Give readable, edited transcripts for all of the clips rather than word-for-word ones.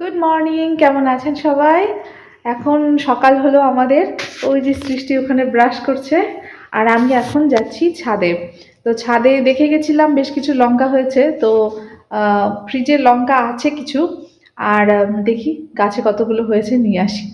Good morning, কেমন আছেন সবাই? এখন সকাল হলো আমাদের। ওই যে সৃষ্টি ওখানে ব্রাশ করছে, আর আমি এখন যাচ্ছি ছাদে। তো ছাদে দেখে গেছিলাম বেশ কিছু লঙ্কা হয়েছে, তো ফ্রিজে লঙ্কা আছে কিছু। আর দেখি গাছে কতগুলো হয়েছে, নিয়ে আসি।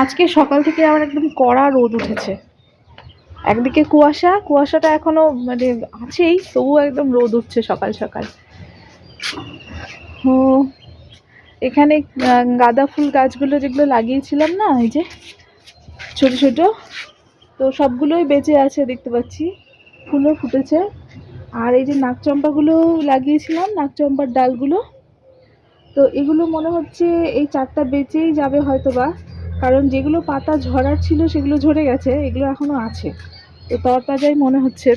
আজকে সকাল থেকে আবার একদম কড়া রোদ উঠেছে। একদিকে কুয়াশা, কুয়াশাটা এখনো মানে আছেই, তবুও একদম রোদ উঠছে সকাল সকাল। ও, এখানে গাঁদা ফুল গাছগুলো যেগুলো লাগিয়েছিলাম না, এই যে ছোট ছোট, তো সবগুলোই বেঁচে আছে দেখতে পাচ্ছি, ফুলও ফুটেছে। আর এই যে নাকচম্পাগুলো লাগিয়েছিলাম, নাকচম্পার ডালগুলো, তো এগুলো মনে হচ্ছে এই চারটা বেঁচেই যাবে হয়তোবা, কারণ যেগুলো পাতা ঝরার ছিল সেগুলো ঝরে গেছে, এগুলো এখনো আছে, তো তরতাজাই মনে হচ্ছে।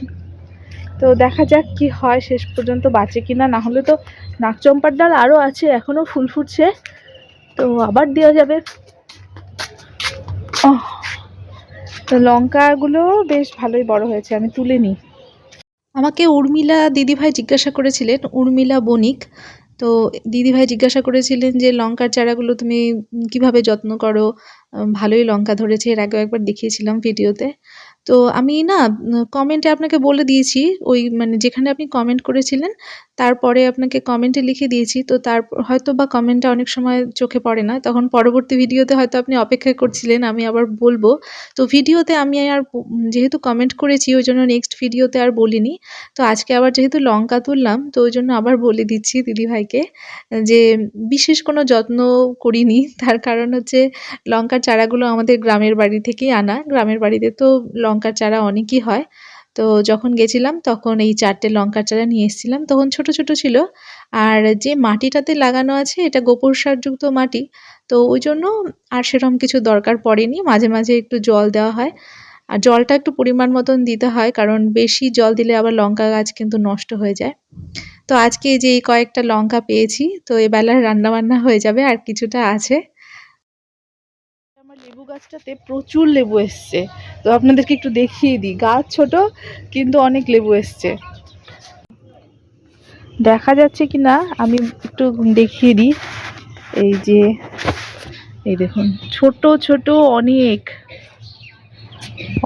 তো দেখা যাক কি হয়, শেষ পর্যন্ত বাঁচে কিনা। না হলে তো নাকচম্পার ডাল আরও আছে, এখনো ফুল ফুটছে, তো আবার দেওয়া যাবে। তো লঙ্কাগুলো বেশ ভালোই বড় হয়েছে, আমি তুলে নিই। আমাকে উর্মিলা দিদিভাই জিজ্ঞাসা করেছিলেন, উর্মিলা বণিক। তো দিদিভাই জিজ্ঞাসা করেছিলেন যে লঙ্কার চারাগুলো তুমি কিভাবে যত্ন করো। ভালোই লঙ্কা ধরেছে, এর আগেও একবার দেখিয়েছিলাম ভিডিওতে। তো আমি না কমেন্টে আপনাকে বলে দিয়েছি, ওই মানে যেখানে আপনি কমেন্ট করেছিলেন তারপরে আপনাকে কমেন্টে লিখে দিয়েছি। তো তার হয়তো বা কমেন্টটা অনেক সময় চোখে পড়ে না, তখন পরবর্তী ভিডিওতে হয়তো আপনি অপেক্ষা করছিলেন আমি আবার বলবো। তো ভিডিওতে আমি আর যেহেতু কমেন্ট করেছি ওই জন্য নেক্সট ভিডিওতে আর বলিনি। তো আজকে আবার যেহেতু লঙ্কা তুললাম, তো ওই জন্য আবার বলে দিচ্ছি দিদিভাইকে যে বিশেষ কোনো যত্ন করিনি। তার কারণ হচ্ছে লঙ্কার চারাগুলো আমাদের গ্রামের বাড়ি থেকেই আনা। গ্রামের বাড়িতে তো লঙ্কার চারা অনেকই হয়। তো যখন গেছিলাম তখন এই ৪ টে লঙ্কার চারা নিয়ে এসেছিলাম। তখন ছোট, ছোট ছিল। আর যে মাটিটাতে লাগানো আছে এটা গোবর সারযুক্ত মাটি। তো ওইজন্য আর সেরকম কিছু দরকার পড়েনি। মাঝে, মাঝে একটু জল দেওয়া হয়। আর জলটা একটু পরিমাণ মতন দিতে হয়, কারণ বেশি জল দিলে আবার লঙ্কা গাছ কিন্তু নষ্ট হয়ে যায়। তো আজকে এই যে এই কয়েকটা লঙ্কা পেয়েছি, তো এবেলার রান্নাবান্না হয়ে যাবে, আর কিছুটা আছে। আমার লেবু গাছটাতে প্রচুর লেবু এসছে, তো আপনাদেরকে একটু দেখিয়ে দিই। গাছ ছোট কিন্তু অনেক লেবু এসছে, দেখা যাচ্ছে কি না আমি একটু দেখিয়ে দিই। এই যে এই দেখুন, ছোট ছোট অনেক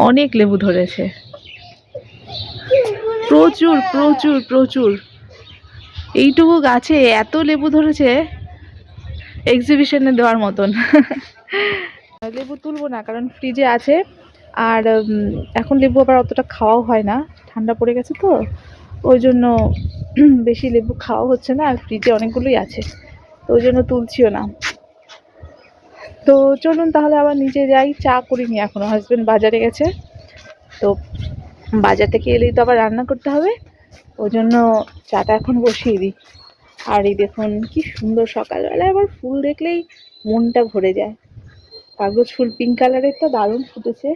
অনেক লেবু ধরেছে, প্রচুর প্রচুর প্রচুর। এইটুকু গাছে এত লেবু ধরেছে, এক্সিবিশনে দেওয়ার মতন। লেবু তুলবো না, কারণ ফ্রিজে আছে। আর এখন লেবু আবার অতটা খাওয়াও হয় না, ঠান্ডা পড়ে গেছে তো, ওই জন্য বেশি লেবু খাওয়া হচ্ছে না। আর ফ্রিজে অনেকগুলোই আছে, তো ওই জন্য তুলছিও না। তো চলুন তাহলে আবার নিচে যাই, চা করিনি এখনো, হাজবেন্ড বাজারে গেছে। তো বাজার থেকে এলেই তো আবার রান্না করতে হবে, ওই জন্য চাটা এখন বসিয়ে দিই। আর এই দেখুন কি সুন্দর, সকালবেলায় আবার ফুল দেখলেই মনটা ভরে যায়। কাগজ ফুল পিঙ্ক কালারের, তো দারুণ ফুটেছে।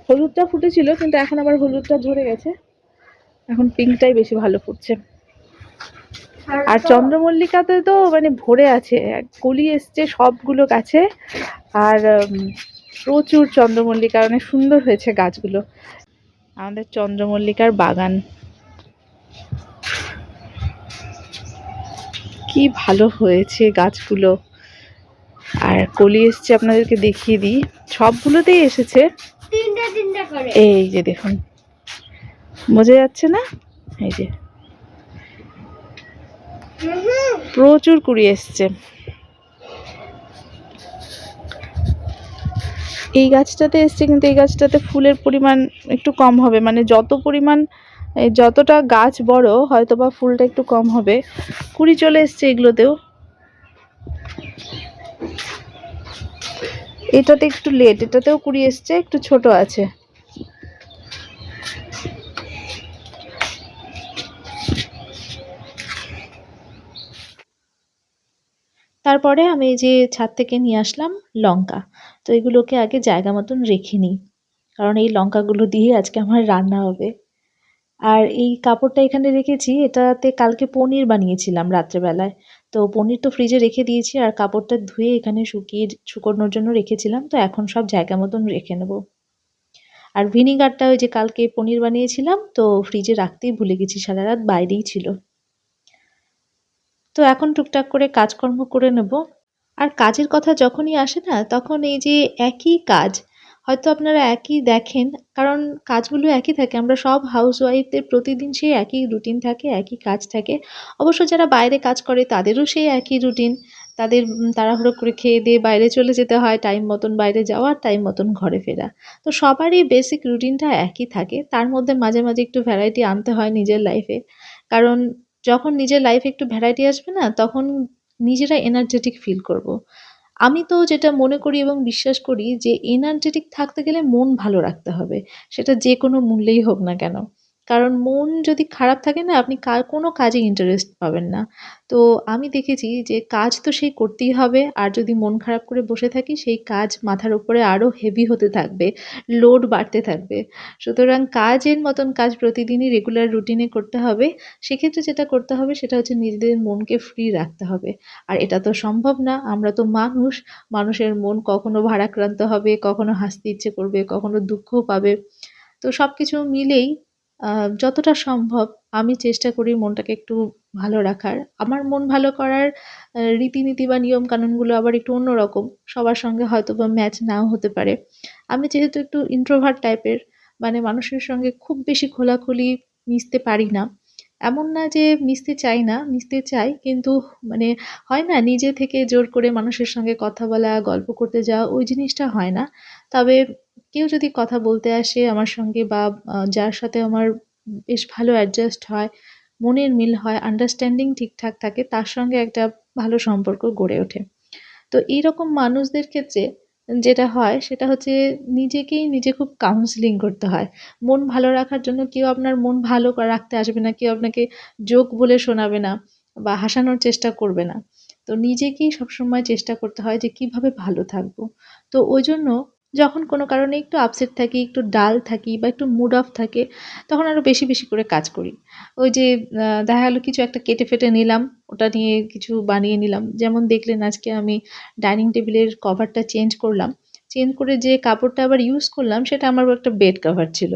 হলুদটা ফুটেছিল কিন্তু এখন আবার হলুদটা ঝরে গেছে, এখন পিঙ্কটাই বেশি ভালো ফুটছে। আর চন্দ্রমল্লিকাতে তো মানে ভরে আছে, কলি এসছে সবগুলো গাছে। আর প্রচুর চন্দ্রমল্লিকা, অনেক সুন্দর হয়েছে গাছগুলো। আমাদের চন্দ্রমল্লিকার বাগান কি ভালো হয়েছে গাছগুলো। আর কলি এসছে, আপনাদেরকে দেখিয়ে দিই, সবগুলোতেই এসেছে। এই যে দেখুন, বোঝা যাচ্ছে না, এই যে প্রচুর কুড়ি এসছে। এই গাছটাতে এসছে, কিন্তু এই গাছটাতে ফুলের পরিমাণ একটু কম হবে, মানে যত পরিমাণ যতটা গাছ বড় হয়তো বা ফুলটা একটু কম হবে। কুড়ি চলে এসছে এগুলোতেও, এটাতে একটু লেট, এটাতেও কুড়ি এসছে, একটু ছোট আছে। তারপরে আমি এই যে ছাদ থেকে নিয়ে আসলাম লঙ্কা। তো এগুলোকে আগে জায়গা মতন রেখে নিই, কারণ এই লঙ্কাগুলো দিয়ে আজকে আমার রান্না হবে। আর এই কাপড়টা এখানে রেখেছি, এটাতে কালকে পনির বানিয়েছিলাম রাত্রেবেলায়। তো পনির তো ফ্রিজে রেখে দিয়েছি, আর কাপড়টা ধুয়ে এখানে শুকোনোর জন্য রেখেছিলাম। তো এখন সব জায়গা মতন রেখে নেব। আর ভিনিগারটা ওই যে কালকে পনির বানিয়েছিলাম, তো ফ্রিজে রাখতেই ভুলে গেছি, সারা রাত বাইরেই ছিল। তো এখন টুকটাক করে কাজকর্ম করে নেব। আর কাজের কথা যখনই আসে না, তখন এই যে একই কাজ, হয়তো আপনারা একই দেখেন, কারণ কাজগুলো একই থাকে। আমরা সব হাউসওয়াইফদের প্রতিদিন সেই একই রুটিন থাকে, একই কাজ থাকে। অবশ্য যারা বাইরে কাজ করে তাদেরও সেই একই রুটিন। তাদের তাড়াহুড়ো করে খেয়ে দিয়ে বাইরে চলে যেতে হয়, টাইম মতন বাইরে যাওয়া, টাইম মতন ঘরে ফেরা। তো সবারই বেসিক রুটিনটা একই থাকে। তার মধ্যে মাঝে মাঝে একটু ভ্যারাইটি আনতে হয় নিজের লাইফে। কারণ যখন নিজের লাইফে একটু ভ্যারাইটি আসবে না, তখন নিজেরা এনার্জেটিক ফিল করব। আমি তো যেটা মনে করি এবং বিশ্বাস করি যে এনার্জেটিক থাকতে গেলে মন ভালো রাখতে হবে। সেটা যে কোনো মূল্যেই হোক না কেন। কারণ মন যদি খারাপ থাকে না, আপনি কোনো কাজে ইন্টারেস্ট পাবেন না। তো আমি দেখেছি যে কাজ তো সেই করতেই হবে। আর যদি মন খারাপ করে বসে থাকি, সেই কাজ মাথার উপরে আরো হেভি হতে থাকবে, লোড বাড়তে থাকবে। সুতরাং কাজের মতন কাজ প্রতিদিনই রেগুলার রুটিনে করতে হবে। সেক্ষেত্রে যেটা করতে হবে সেটা হচ্ছে নিজেদের মনকে ফ্রি রাখতে হবে। আর এটা তো সম্ভব না, আমরা তো মানুষ। মানুষের মন কখনো ভারাক্রান্ত হবে, কখনো হাসতে ইচ্ছে করবে, কখনো দুঃখ পাবে। তো সবকিছু মিলেই যতটা সম্ভব আমি চেষ্টা করি মনটাকে একটু ভালো রাখার। আমার মন ভালো করার রীতিনীতি বা নিয়ম কানুনগুলো আবার একটু অন্যরকম। সবার সঙ্গে হয়তোবা ম্যাচ নাও হতে পারে। আমি যেহেতু একটু ইন্ট্রোভার্ট টাইপের, মানে মানুষের সঙ্গে খুব বেশি খোলাখুলি মিশতে পারি না। এমন না যে মিশতে চাই না, মিশতে চাই, কিন্তু মানে হয় না নিজে থেকে জোর করে মানুষের সঙ্গে কথা বলা, গল্প করতে যাওয়া, ওই জিনিসটা হয় না। তবে কেউ যদি কথা বলতে আসে আমার সঙ্গে, বা যার সাথে আমার বেশ ভালো অ্যাডজাস্ট হয়, মনের মিল হয়, আন্ডারস্ট্যান্ডিং ঠিকঠাক থাকে, তার সঙ্গে একটা ভালো সম্পর্ক গড়ে ওঠে। তো এইরকম মানুষদের ক্ষেত্রে যেটা হয় সেটা হচ্ছে নিজেকেই নিজে খুব কাউন্সেলিং করতে হয়। মন ভালো রাখার জন্য কেউ আপনার মন ভালো রাখতে আসবে না, কেউ আপনাকে জোক বলে শোনাবে না বা হাসানোর চেষ্টা করবে না। তো নিজেকেই সবসময় চেষ্টা করতে হয় যে কিভাবে ভালো থাকবো। তো ওই জন্য যখন কোনো কারণে একটু আপসেট থাকি, একটু ডাল থাকি বা একটু মুড অফ থাকে, তখন আরো বেশি বেশি করে কাজ করি। ওই যে দেখা গেল কিছু একটা কেটে ফেটে নিলাম, ওটা নিয়ে কিছু বানিয়ে নিলাম। যেমন দেখলেন আজকে আমি ডাইনিং টেবিলের কভারটা চেঞ্জ করলাম। চেঞ্জ করে যে কাপড়টা আবার ইউজ করলাম সেটা আমার একটা বেড কভার ছিল।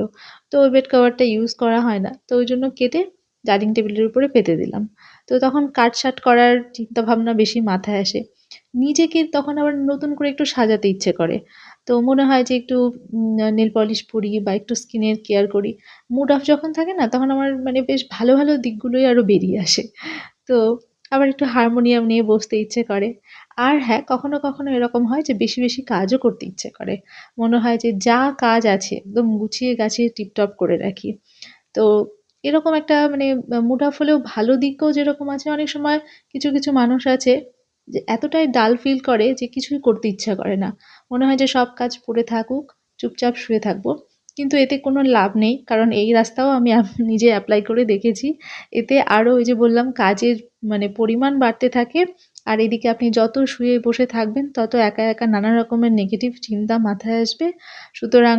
তো ওই বেড কভারটা ইউজ করা হয় না। তো ওই জন্য কেটে ডাইনিং টেবিলের উপরে পেতে দিলাম। তো তখন কাট-সাট করার চিন্তাভাবনা বেশি মাথায় আসে। নিজেকে তখন আবার নতুন করে একটু সাজাতে ইচ্ছে করে। তো মনে হয় যে একটু নেল পলিশ পরি বা একটু স্কিনের কেয়ার করি। মুড অফ যখন থাকে না, তখন আমার মানে বেশ ভালো ভালো দিকগুলোই আরো বেরিয়ে আসে। তো আবার একটু হারমোনিয়াম নিয়ে বসতে ইচ্ছে করে। আর হ্যাঁ, কখনো কখনো এরকম হয় যে বেশি বেশি কাজও করতে ইচ্ছে করে। মনে হয় যে যা কাজ আছে একদম গুছিয়ে গাছিয়ে টিপটপ করে রাখি। তো এরকম একটা মানে মুড অফ হলেও ভালো দিকও যেরকম আছে, অনেক সময় কিছু কিছু মানুষ আছে যে এতটাই ডাল ফিল করে যে কিছুই করতে ইচ্ছা করে না। মনে হয় যে সব কাজ পড়ে থাকুক, চুপচাপ শুয়ে থাকবো। কিন্তু এতে কোনো লাভ নেই। কারণ এই রাস্তাও আমি নিজে এপ্লাই করে দেখেছি। এতে আরো ওই যে বললাম কাজের মানে পরিমাণ বাড়তে থাকে। আর এদিকে আপনি যত শুয়ে বসে থাকবেন তত একা একা নানা রকমের নেগেটিভ চিন্তা মাথায় আসবে। সুতরাং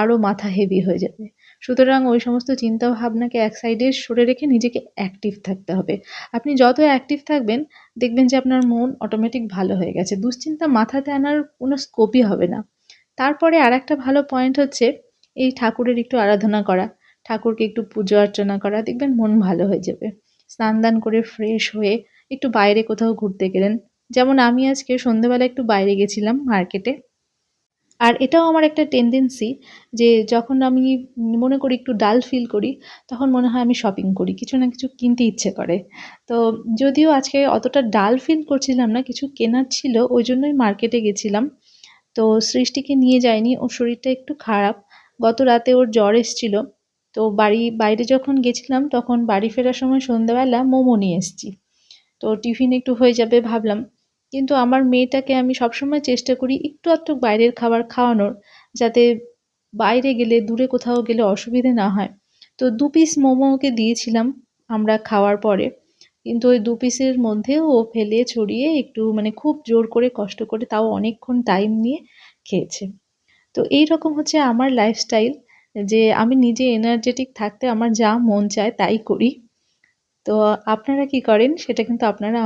আরো মাথা হেভি হয়ে যাবে। সুতরাং ওই সমস্ত চিন্তা ভাবনাকে এক সাইডে সরে রেখে নিজেকে অ্যাক্টিভ থাকতে হবে। আপনি যত অ্যাক্টিভ থাকবেন, দেখবেন যে আপনার মন অটোমেটিক ভালো হয়ে গেছে। দুশ্চিন্তা মাথাতে আনার কোনো স্কোপই হবে না। তারপরে আরেকটা ভালো পয়েন্ট হচ্ছে এই ঠাকুরের একটু আরাধনা করা। ঠাকুরকে একটু পুজো অর্চনা করা। দেখবেন মন ভালো হয়ে যাবে। স্নান-দান করে ফ্রেশ হয়ে একটু বাইরে কোথাও ঘুরতে গেলেন। যেমন আমি আজকে সন্ধ্যেবেলা একটু বাইরে গেছিলাম মার্কেটে। আর এটাও আমার একটা টেনডেন্সি যে যখন আমি মনে করি একটু ডাল ফিল করি, তখন মনে হয় আমি শপিং করি। কিছু না কিছু কিনতে ইচ্ছে করে। তো যদিও আজকে অতটা ডাল ফিল করছিলাম না, কিছু কেনার ছিল, ওইজন্যই মার্কেটে গেছিলাম। তো সৃষ্টিকে নিয়ে যাইনি, ওর শরীরটা একটু খারাপ। গত রাতে ওর জ্বর এসছিল। তো বাইরে যখন গেছিলাম তখন বাড়ি ফেরার সময় সন্ধ্যাবেলা মোমো নিয়ে এসেছি। তো টিফিন একটু হয়ে যাবে ভাবলাম। কিন্তু আমার মেয়েটাকে আমি সবসময় চেষ্টা করি একটু আধটু বাইরের খাবার খাওয়ানোর, যাতে বাইরে গেলে, দূরে কোথাও গেলে অসুবিধে না হয়। তো ২ পিস মোমো ওকে দিয়েছিলাম আমরা খাওয়ার পরে। কিন্তু ওই ২ পিসের মধ্যেও ও ফেলে ছড়িয়ে একটু মানে খুব জোর করে কষ্ট করে তাও অনেকক্ষণ টাইম নিয়ে খেয়েছে। তো এইরকম হচ্ছে আমার লাইফস্টাইল, যে আমি নিজে এনার্জেটিক থাকতে আমার যা মন চায় তাই করি। তো আপনারা কি করেন সেটা কিন্তু আপনারা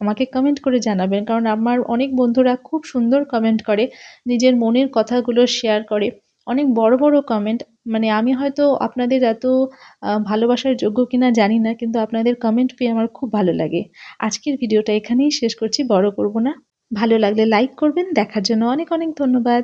আমাকে কমেন্ট করে জানাবেন। কারণ আমার অনেক বন্ধুরা খুব সুন্দর কমেন্ট করে, নিজের মনের কথাগুলো শেয়ার করে। অনেক বড় বড় কমেন্ট, মানে আমি হয়তো আপনাদের এত ভালোবাসার যোগ্য কিনা জানি না, কিন্তু আপনাদের কমেন্ট পেয়ে আমার খুব ভালো লাগে। আজকের ভিডিওটা এখানেই শেষ করছি, বড় করব না। ভালো লাগলে লাইক করবেন। দেখার জন্য অনেক অনেক ধন্যবাদ।